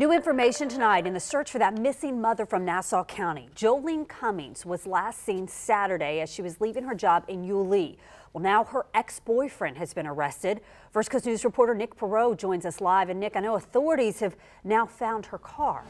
New information tonight in the search for that missing mother from Nassau County. Joleen Cummings was last seen Saturday as she was leaving her job in Yulee. Well, now her ex-boyfriend has been arrested. First Coast News reporter Nick Perreault joins us live. And Nick, I know authorities have now found her car.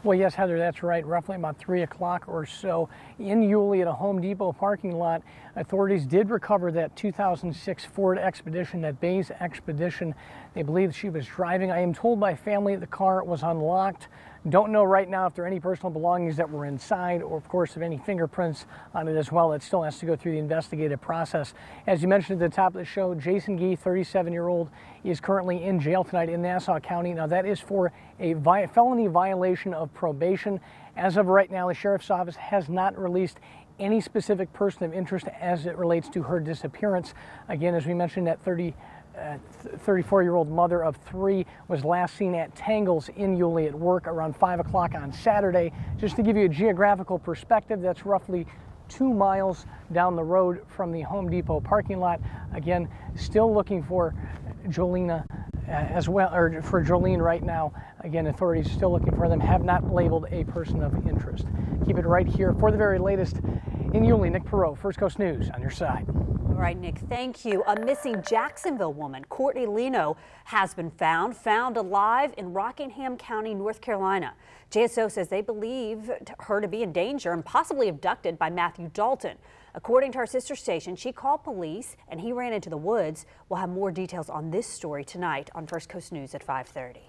Well, yes, Heather, that's right. Roughly about 3 o'clock or so in Yulee at a Home Depot parking lot, authorities did recover that 2006 Ford Expedition, that beige Expedition. They believe she was driving. I am told by family the car was unlocked. Don't know right now if there are any personal belongings that were inside or, of course, if any fingerprints on it as well. It still has to go through the investigative process. As you mentioned at the top of the show, Jason Gee, 37-year-old, is currently in jail tonight in Nassau County. Now, that is for a felony violation of probation. As of right now, the sheriff's office has not released any specific person of interest as it relates to her disappearance. Again, as we mentioned, that 34-year-old mother of 3 was last seen at Tangles in Yulee at work around 5 o'clock on Saturday. Just to give you a geographical perspective, that's roughly 2 miles down the road from the Home Depot parking lot. Again, still looking for Joleen as well, or for Joleen right now. Again, authorities still looking for them, have not labeled a person of interest. Keep it right here for the very latest in Yulee. Nick Perreault, First Coast News, on your side. All right, Nick, thank you. A missing Jacksonville woman, Courtney Leno, has been found alive in Rockingham County, North Carolina. JSO says they believe her to be in danger and possibly abducted by Matthew Dalton. According to our sister station, she called police and he ran into the woods. We'll have more details on this story tonight on First Coast News at 5:30.